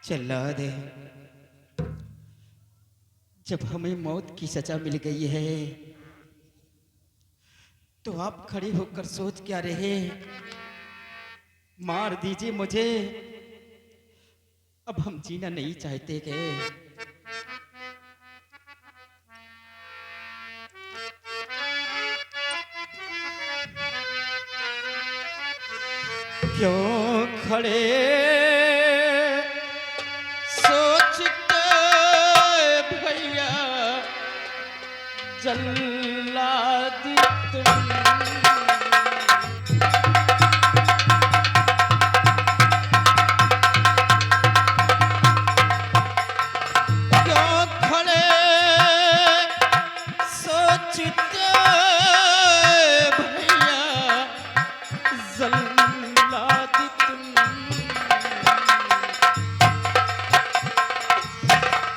चला दे। जब हमें मौत की सजा मिल गई है तो आप खड़े होकर सोच क्या रहे? मार दीजिए मुझे, अब हम जीना नहीं चाहते गए। क्यों खड़े सोचते भैया जल्लाद तुम? क्यों खड़े सोचते भैया जल्लाद तुम?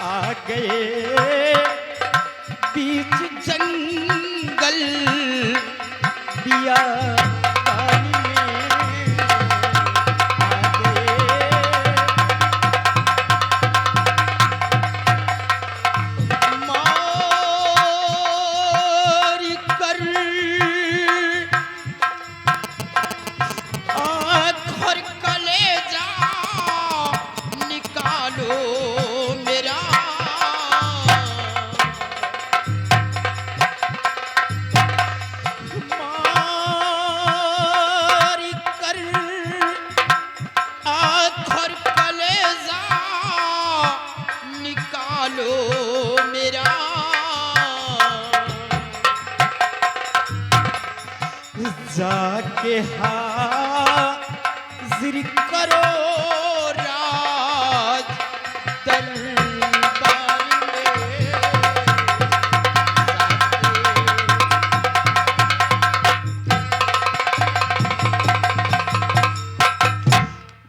आ गए बीच जंगल बिया पानी में, आ गए मार कर आँख और कलेजा निकालो मेरा। मार कर आँख और कलेजा निकालो मेरा। जाके हाजिर करो राज दरबार में।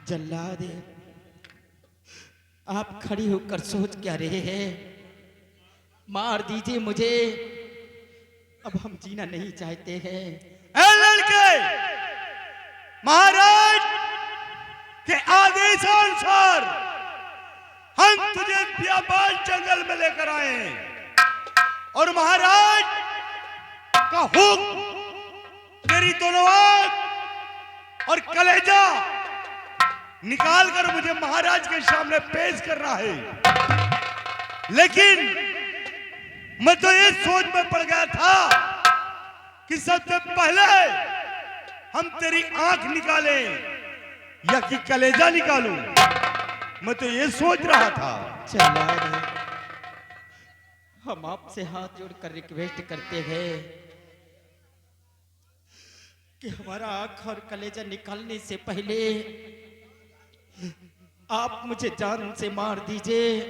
जल्लाद, आप खड़ी होकर सोच क्या रहे हैं? मार दीजिए मुझे, अब हम जीना नहीं चाहते हैं। ए लड़के, महाराज के आदेशानुसार हम तुझे बियाबान जंगल में लेकर आए हैं और महाराज का हुक्म तेरी दोनों आंख और कलेजा निकाल कर मुझे महाराज के सामने पेश करना है। लेकिन मैं तो ये सोच में पड़ गया था कि सबसे पहले हम तेरी आंख निकालें या कि कलेजा निकालूं। मैं तो ये सोच रहा था। चला रे, हम आपसे हाथ जोड़कर रिक्वेस्ट करते हैं कि हमारा आंख और कलेजा निकालने से पहले आप मुझे जान से मार दीजिए।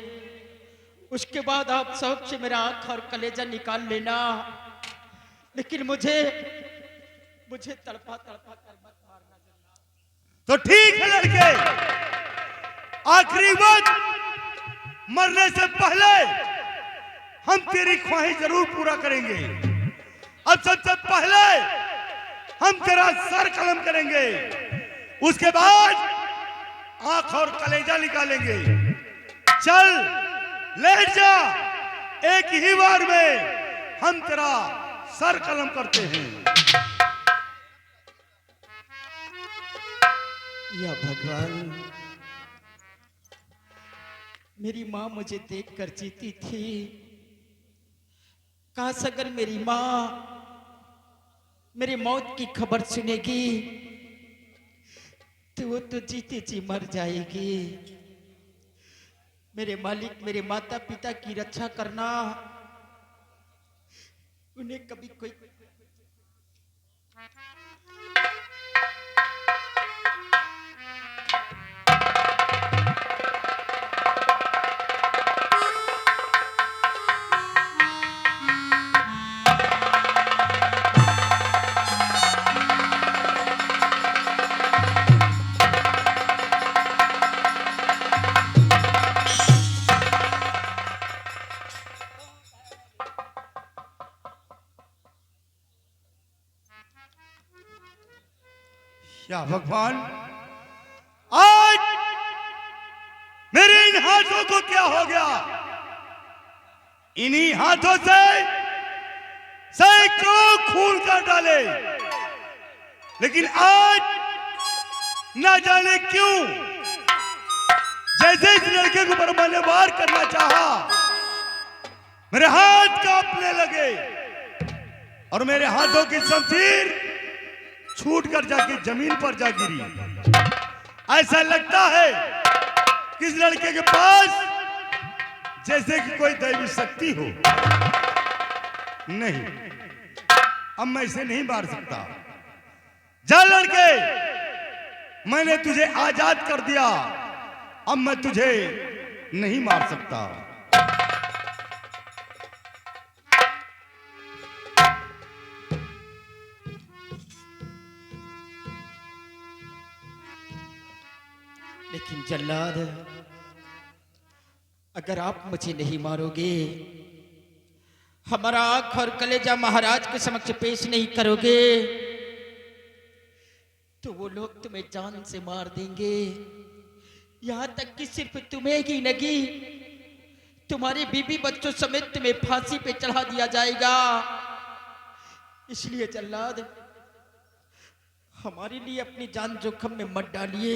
उसके बाद आप शौक से मेरा आंख और कलेजा निकाल लेना, लेकिन मुझे तड़पा तड़पा कर मत मारना। तो ठीक है लड़के, आखिरी वक्त मरने से पहले हम तेरी ख्वाहिश जरूर पूरा करेंगे। अब सबसे पहले हम तेरा सर कलम करेंगे, उसके बाद आंख और कलेजा निकालेंगे। चल लेट जा, एक ही बार में हम तेरा सर कलम करते हैं। या भगवान, मेरी माँ मुझे देखकर जीती थी। काश अगर मेरी माँ मेरी मौत की खबर सुनेगी तो वो तो जीते जी मर जाएगी। मेरे मालिक, मेरे माता पिता की रक्षा करना, उन्हें कभी कोई या भगवान, आज मेरी हो गया? इन्हीं हाथों से सैकड़ों खून कर डाले, लेकिन आज ना जाने क्यों जैसे इस लड़के के ऊपर मैंने वार करना चाहा, मेरे हाथ कांपने लगे और मेरे हाथों की शमशीर छूट कर जाके जमीन पर जा गिरी। ऐसा लगता है कि इस लड़के के पास जैसे कि कोई दैवी शक्ति हो। नहीं, अब मैं इसे नहीं मार सकता। जा लड़के, मैंने तुझे आजाद कर दिया, अब मैं तुझे नहीं मार सकता। लेकिन जल्लाद, अगर आप मुझे नहीं मारोगे, हमारा आंख और कलेजा महाराज के समक्ष पेश नहीं करोगे, तो वो लोग तुम्हें जान से मार देंगे। यहां तक कि सिर्फ तुम्हें ही नहीं, तुम्हारे बीबी बच्चों समेत तुम्हें फांसी पे चढ़ा दिया जाएगा। इसलिए जल्लाद, हमारे लिए अपनी जान जोखिम में मत डालिए,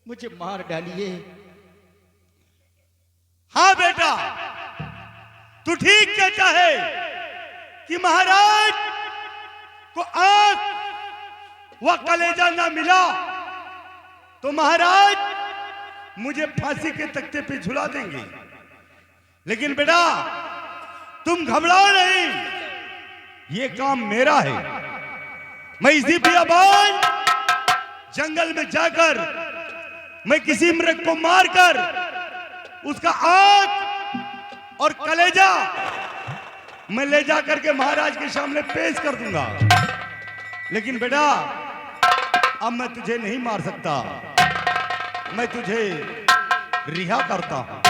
मुझे मार डालिए। हाँ बेटा, तू ठीक कहता है कि महाराज को आंख व कलेजा ना मिला तो महाराज मुझे फांसी के तख्ते पे झुला देंगे। लेकिन बेटा, तुम घबराओ नहीं, ये काम मेरा है। मैं इसी बियाबान जंगल में जाकर मैं किसी मृग को मारकर उसका आंख और कलेजा मैं ले जाकर के महाराज के सामने पेश कर दूंगा। लेकिन बेटा, अब मैं तुझे नहीं मार सकता, मैं तुझे रिहा करता हूं।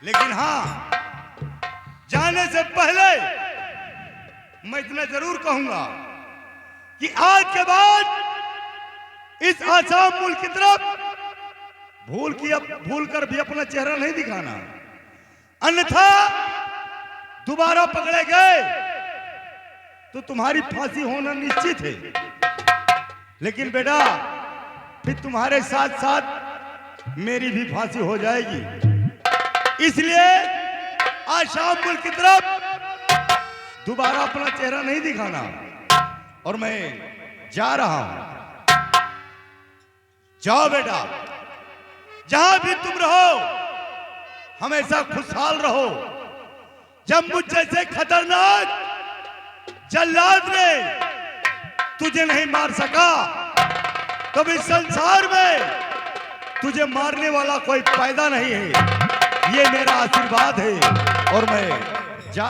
लेकिन हां, जाने से पहले मैं इतना जरूर कहूंगा कि आज के बाद इस आसाम मुल्क की तरफ भूल कर भी अपना चेहरा नहीं दिखाना, अन्यथा दोबारा पकड़े गए तो तुम्हारी फांसी होना निश्चित है। लेकिन बेटा, फिर तुम्हारे साथ साथ मेरी भी फांसी हो जाएगी। इसलिए आसाम मुल्क की तरफ दोबारा अपना चेहरा नहीं दिखाना, और मैं जा रहा हूं। जाओ बेटा, जहां भी तुम रहो हमेशा खुशहाल रहो। जब मुझ जैसे खतरनाक जल्लाद ने तुझे नहीं मार सका, तब इस संसार में तुझे मारने वाला कोई पैदा नहीं है। ये मेरा आशीर्वाद है, और मैं जा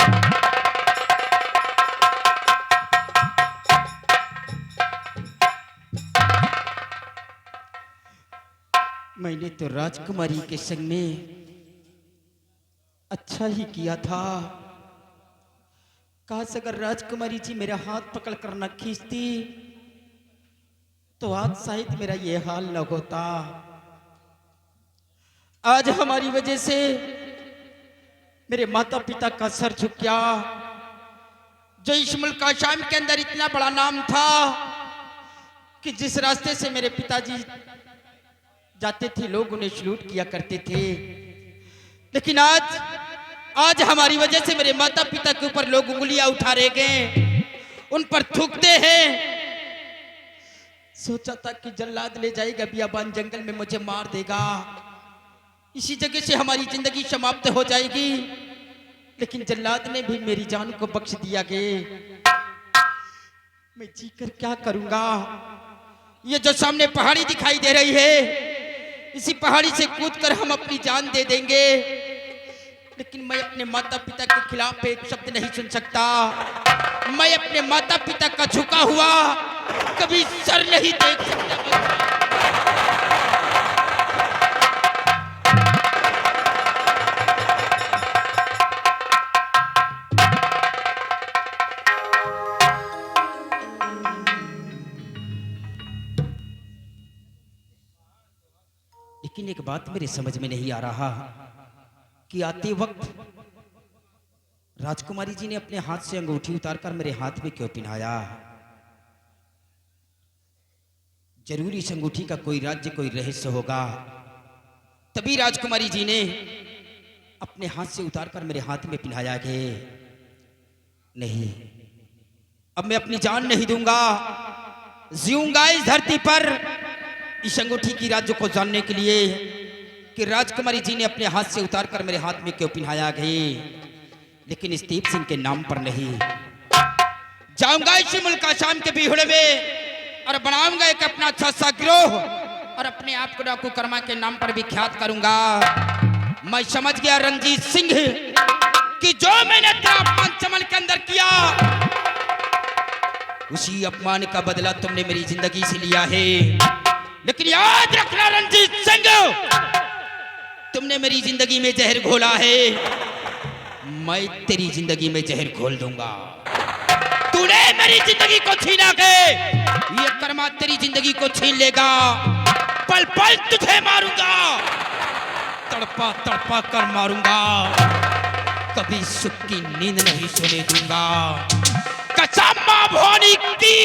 मैंने तो राजकुमारी के संग में अच्छा ही किया था। काश अगर राजकुमारी जी मेरा हाथ पकड़ कर न खींचती तो आज शायद मेरा ये हाल न होता। आज हमारी वजह से मेरे माता पिता का सर झुक गया। जो इस मुल्क आसाम के अंदर इतना बड़ा नाम था कि जिस रास्ते से मेरे पिताजी जाते थे लोग उन्हें सलूट किया करते थे, लेकिन आज हमारी वजह से मेरे माता पिता के ऊपर लोग उंगलियां उठा रहे गए, उन पर थूकते हैं। सोचा था कि जल्लाद ले जाएगा बियाबान जंगल में, मुझे मार देगा, इसी जगह से हमारी जिंदगी समाप्त हो जाएगी। लेकिन जल्लाद ने भी मेरी जान को बख्श दिया गे। मैं जीकर क्या करूंगा? ये जो सामने पहाड़ी दिखाई दे रही है, इसी पहाड़ी से कूदकर हम अपनी जान दे देंगे, लेकिन मैं अपने माता पिता के खिलाफ एक शब्द नहीं सुन सकता। मैं अपने माता पिता का झुका हुआ कभी सर नहीं देख सकता। लेकिन एक बात मेरे समझ में नहीं आ रहा कि आते वक्त राजकुमारी जी ने अपने हाथ से अंगूठी उतारकर मेरे हाथ में क्यों पहनाया। जरूर इस अंगूठी का कोई राज्य, कोई रहस्य होगा, तभी राजकुमारी जी ने अपने हाथ से उतारकर मेरे हाथ में पहनाया कि नहीं, अब मैं अपनी जान नहीं दूंगा, जीऊंगा इस धरती पर इस अंगूठी की राज्य को जानने के लिए कि राजकुमारी जी ने अपने हाथ से उतारकर मेरे हाथ में क्यों पहनाया गए। लेकिन इस दीप सिंह के नाम पर नहीं, जाऊंगा इसी मुल्क आसाम के बिहुड़े में और बनाऊंगा एक अपना अच्छा सा गिरोह और अपने आप को डाकू कर्मा के नाम पर विख्यात करूंगा। मैं समझ गया रंजीत सिंह कि जो मैंने तेरा अपमान चमन के अंदर किया, उसी अपमान का बदला तुमने मेरी जिंदगी से लिया है। लेकिन याद रखना रंजीत सिंह, तुमने मेरी जिंदगी में जहर घोला है, मैं तेरी जिंदगी में जहर घोल दूंगा। तूने मेरी जिंदगी को छीना के ये कर्मा तेरी जिंदगी को छीन लेगा। पल पल तुझे मारूंगा, तड़पा तड़पा कर मारूंगा, कभी सुख की नींद नहीं सोने दूंगा। कसम मां भवानी की,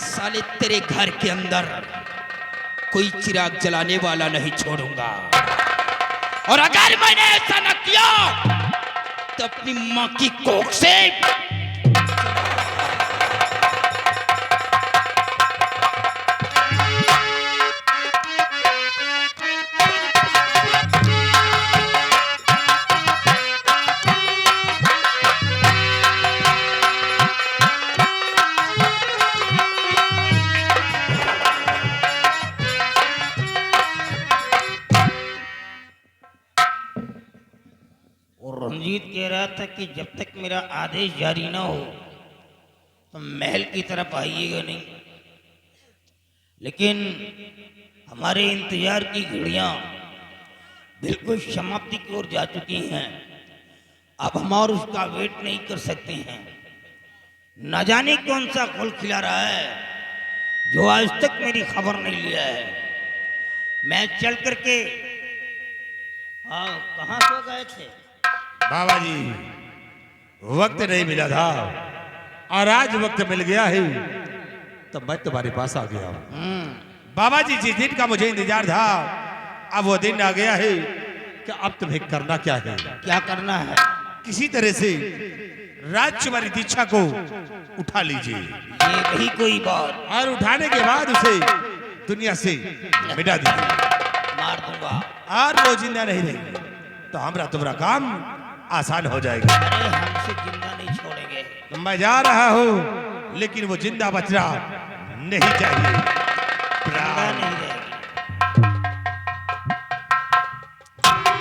साले तेरे घर के अंदर कोई चिराग जलाने वाला नहीं छोड़ूंगा। और अगर मैंने ऐसा न किया तो अपनी मां की कोख से रंजीत कह रहा था कि जब तक मेरा आदेश जारी ना हो तो महल की तरफ आइएगा नहीं। लेकिन हमारे इंतजार की घड़ियां बिल्कुल समाप्ति की ओर जा चुकी हैं। अब हम और उसका वेट नहीं कर सकते हैं। न जाने कौन सा फल खिला रहा है जो आज तक मेरी खबर नहीं लिया है। मैं चल करके कहाँ सो गए थे? बाबा जी, वक्त नहीं मिला था और आज वक्त मिल गया है तो मैं तुम्हारे पास आ गया हूं। बाबा जी, जिस दिन का मुझे इंतजार था अब वो दिन आ गया है कि अब तुम्हें करना क्या है। क्या करना है? किसी तरह से राजकुमारी दीक्षा को उठा लीजिए। ये नहीं कोई बात। और उठाने के बाद उसे दुनिया से मिटा दीजिए। मार दूंगा और वो जिंदा नहीं रहेगी तो हमारा तुम्हारा काम आसान हो जाएगा। अरे हमसे जिंदा नहीं छोड़ेंगे। तो मैं जा रहा हूं, लेकिन वो जिंदा बचना नहीं चाहिए। जिंदा नहीं रहेगी।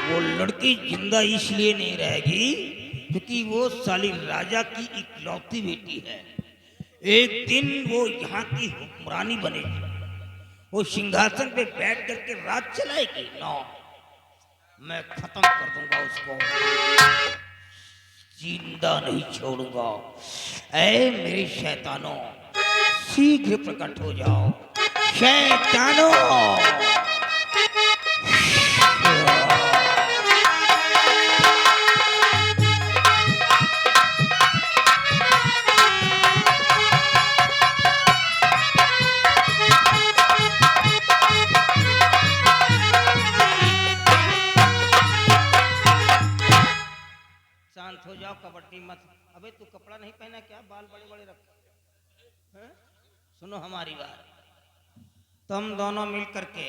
वो लड़की जिंदा इसलिए नहीं रहेगी क्योंकि वो साली राजा की इकलौती बेटी है। एक दिन वो यहाँ की हुक्मरानी बनेगी। वो सिंहासन पे बैठ करके राज चलाएगी। नो, मैं खत्म कर दूंगा उसको, जिंदा नहीं छोड़ूंगा। ऐ मेरे शैतानों, शीघ्र प्रकट हो जाओ शैतानों। शांत हो जाओ, कबड्डी मत। अबे तू कपड़ा नहीं पहना क्या? बाल बड़े बड़े रख। सुनो हमारी बात, तुम दोनों मिल करके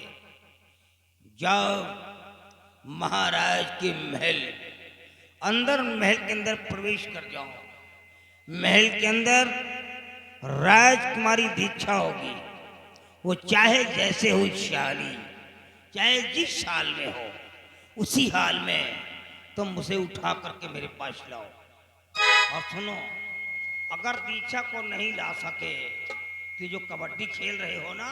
जाओ महाराज के महल अंदर। महल के अंदर प्रवेश कर जाओ। महल के अंदर राजकुमारी दीक्षा होगी। वो चाहे जैसे हो शाली, चाहे जिस हाल में हो, उसी हाल में तुम उसे उठा करके मेरे पास लाओ। और सुनो, अगर दीक्षा को नहीं ला सके तो जो कबड्डी खेल रहे हो ना,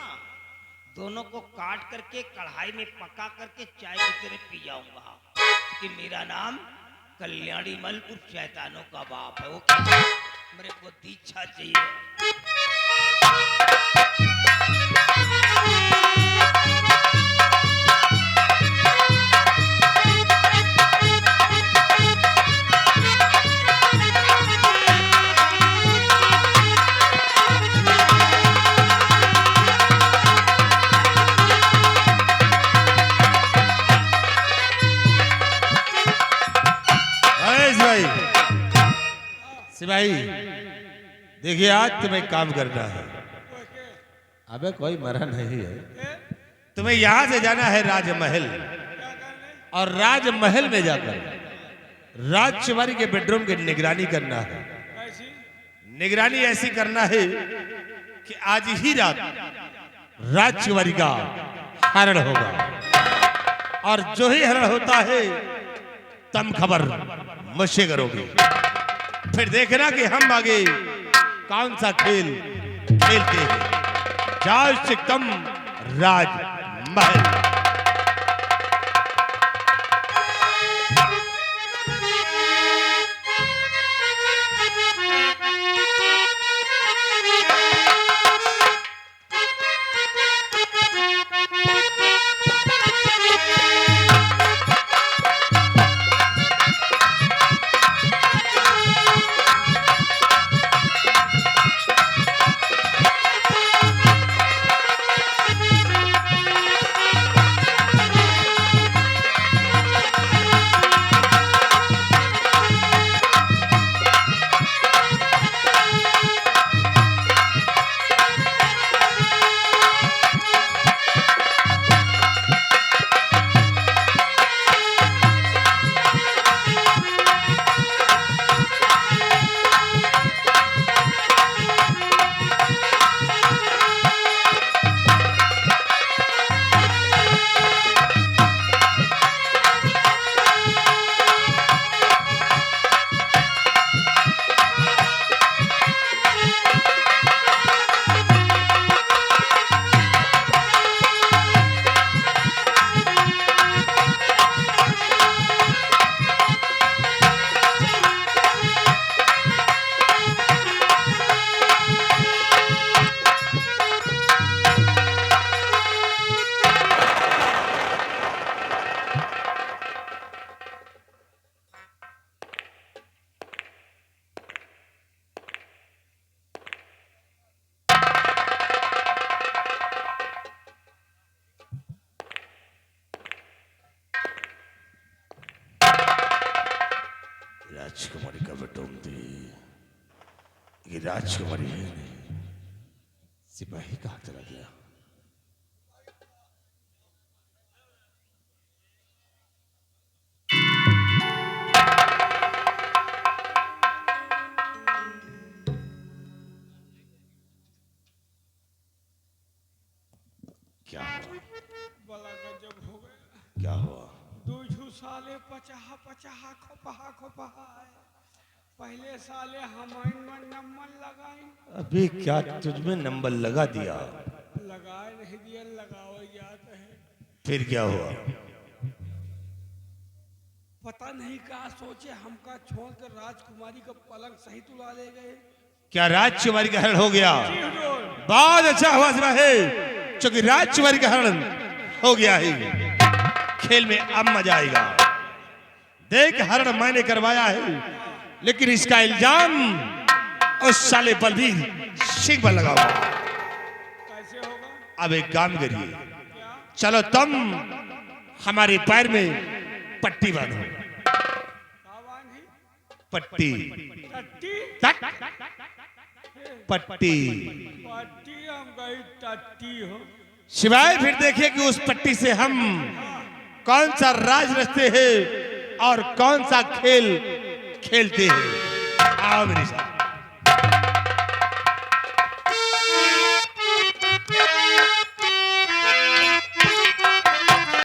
दोनों को काट करके कढ़ाई में पका करके चाय की तरह पी जाऊंगा। कि मेरा नाम कल्याणी मल उर्फ शैतानों का बाप है। वो मेरे को दीक्षा चाहिए। सिपाही देखिए, आज तुम्हें काम करना है। अबे कोई मरा नहीं है। तुम्हें यहां से जाना है राजमहल, और राजमहल में जाकर राजकुमारी के बेडरूम की निगरानी करना है। निगरानी ऐसी करना है कि आज ही रात राजकुमारी का हरण होगा, और जो ही हरण होता है तुम खबर मुझसे करोगे। फिर देखना कि हम आगे कौन सा खेल खेलते हैं। जाओ सिकम राजमहल। राजकुमारी का बेटोम थी, ये राजकुमारी है नहीं। सिपाही कहाँ चला गया? क्या हुआ? बला गजब हो गया। क्या हुआ? दूजू साले पचाहा पचाहा खोपहा खोपहा है। पहले साले हमाइन में नंबर लगाई, अभी क्या तुझमें नंबर लगा दिया? लगाए नहीं दिया, लगाओ याद है। फिर क्या हुआ? पता नहीं कहा सोचे हमका छोड़ कर राजकुमारी का पलंग सही तुला ले गए। क्या राजकुमारी का हरण हो गया? जी हुजूर। बहुत अच्छा हुआ सिपाही, क्योंकि राजकुमारी का हरण हो गया है। खेल में अब मजा आएगा। देख, हरण मैंने करवाया है, लेकिन इसका इल्जाम उस साले बलबीर सिंह पर लगा हुआ। कैसे होगा? अब एक काम करिए, क्या? चलो तुम हमारे पैर में पट्टी बांधो। कावान ही? पट्टी टट्टी? पट्टी। पट्टी हम गई टट्टी हो। सिवाय फिर देखिए कि उस पट्टी से हम कौन सा राज रचते हैं और कौन सा खेल खेलते हैं। आओ मेरे साथ।